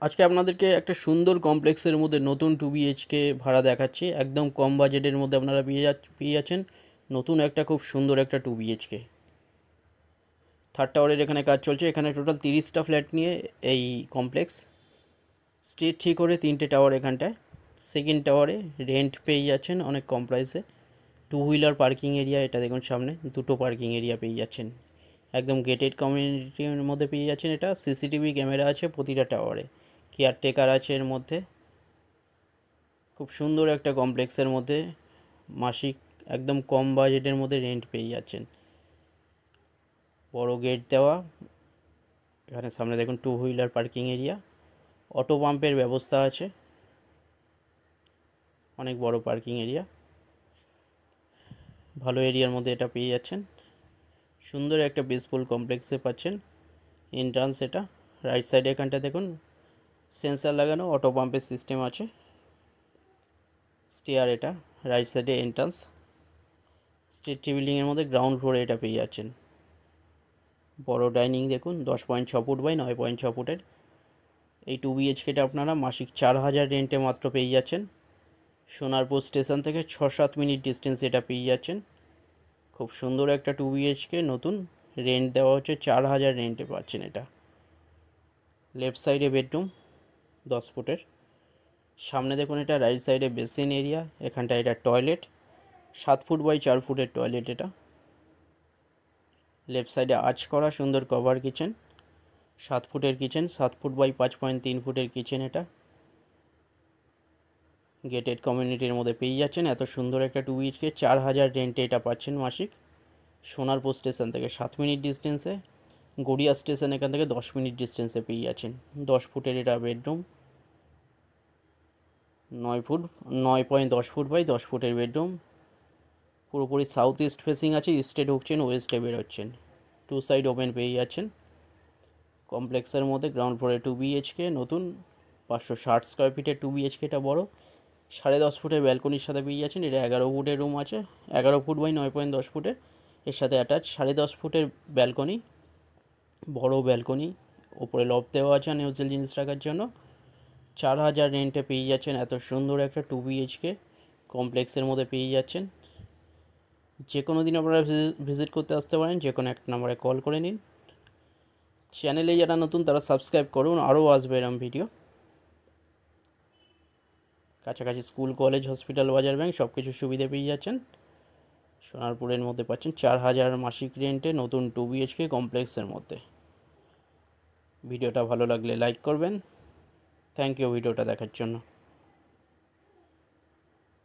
আজকে আপনাদেরকে একটা সুন্দর কমপ্লেক্সের মধ্যে নতুন 2 BHK ভাড়া দেখাচ্ছি। একদম কম বাজেটের মধ্যে আপনারা পেয়ে যাচ্ছেন নতুন একটা খুব সুন্দর একটা 2 BHK। থার্ড টাওয়ারের এখানে কাজ চলছে। এখানে টোটাল 30টা ফ্ল্যাট নিয়ে এই কমপ্লেক্স। স্ট্রিট ঠিক করে 3টে টাওয়ার এখানটায়। সেকেন্ড টাওয়ারে রেন্ট পেয়ে যাচ্ছেন অনেক কম প্রাইসে। 2 হুইলার পার্কিং এরিয়া, এটা দেখুন সামনে 2টো পার্কিং এরিয়া পেয়ে যাচ্ছেন। একদম গেটেড কমিউনিটির মধ্যে পেয়ে যাচ্ছেন। এটা সিসিটিভি ক্যামেরা আছে প্রতিটা টাওয়ারে, কেয়ারটেকার আছে এর মধ্যে। খুব সুন্দর একটা কমপ্লেক্সের মধ্যে মাসিক একদম কম বাজেটের মধ্যে রেন্ট পেয়ে যাচ্ছেন। বড় গেট দেওয়া। এখানে সামনে দেখুন 2 হুইলার পার্কিং এরিয়া, অটো পাম্পের ব্যবস্থা আছে, অনেক বড় পার্কিং এরিয়া। ভালো এরিয়ার মধ্যে এটা পেয়ে যাচ্ছেন। সুন্দর একটা পিসফুল কমপ্লেক্সে পাচ্ছেন। এন্ট্রান্স এটা রাইট সাইডে এখানটা দেখুন সেন্সার লাগানো অটো পাম্পের সিস্টেম আছে। স্টেয়ার এটা রাইট সাইডে এন্ট্রান্স। স্ট্রিট বিল্ডিংয়ের মধ্যে গ্রাউন্ড ফ্লোরে এটা পেয়ে যাচ্ছেন। বড় ডাইনিং দেখুন 10.6 ফুট বাই 9.6 ফুটের। এই 2 BHKটা আপনারা মাসিক 4,000 রেন্টে মাত্র পেয়ে যাচ্ছেন। সোনারপুর স্টেশন থেকে 6-7 মিনিট ডিস্টেন্স এটা পেয়ে যাচ্ছেন। খুব সুন্দর একটা 2 BHK নতুন রেন্ট দেওয়া হচ্ছে 4,000 রেন্টে পাচ্ছেন এটা। লেফট সাইডে বেডরুম 10 ফুটের। সামনে দেখুন এটা রাইট সাইডে বেসিন এরিয়া, এখানটা এটা টয়লেট 7 ফুট বাই 4 ফুটের টয়লেট এটা। লেফট সাইডে আর্চ করা সুন্দর কভার কিচেন, 7 ফুটের কিচেন, 7 ফুট বাই 5.3 ফুটের কিচেন এটা। গেটেড কমিউনিটির মধ্যে পেয়ে যাচ্ছেন এত সুন্দর একটা 2 BHK 4,000 রেন্টে এটা পাচ্ছেন মাসিক। সোনারপুর স্টেশন থেকে 7 মিনিট ডিস্টেন্সে, গড়িয়া স্টেশন এখান থেকে 10 মিনিট ডিস্টেন্সে পেয়ে যাচ্ছেন। 10 ফুটের এটা বেডরুম, 9 ফুট 9.10 ফুট বাই 10 ফুটের বেডরুম। পুরোপুরি সাউথ ইস্ট ফেসিং আছে, ইস্টে ঢুকছেন ওয়েস্টে বেরোচ্ছেন, 2 সাইড ওপেন পেয়ে যাচ্ছেন। কমপ্লেক্সের মধ্যে গ্রাউন্ড ফ্লোরে 2 BHK নতুন 560 স্কোয়ার ফিটের 2 BHKটা বড়। 10.5 ফুটের ব্যালকনির সাথে পেয়ে যাচ্ছেন। এটা 11 ফুটের রুম আছে, 11 ফুট বাই 9.10 ফুটের। এর সাথে অ্যাটাচ 10.5 ফুটের ব্যালকনি, বড় ব্যালকনি। ওপরে লব দেওয়া আছে নিউজেল জিনিস রাখার জন্য। 4,000 রেন্টে পেয়ে যাচ্ছেন এত সুন্দর একটা 2 BHK কমপ্লেক্সের মধ্যে পেয়ে যাচ্ছেন। যে কোনো দিন আপনারা ভিজিট করতে আসতে পারেন, যে কোনো একটা নাম্বারে কল করে নিন। চ্যানেলে যারা নতুন তারা সাবস্ক্রাইব করুন, আরও আসবে এরম ভিডিও। কাছাকাছি স্কুল, কলেজ, হসপিটাল, বাজার, ব্যাংক সব কিছু সুবিধে পেয়ে যাচ্ছেন। সোনারপুরের মধ্যে পাচ্ছেন 4,000 মাসিক রেন্টে নতুন 2 BHK কমপ্লেক্সের মধ্যে। ভিডিওটা ভালো লাগলে লাইক করবেন। থ্যাংক ইউ ভিডিওটা দেখার জন্য।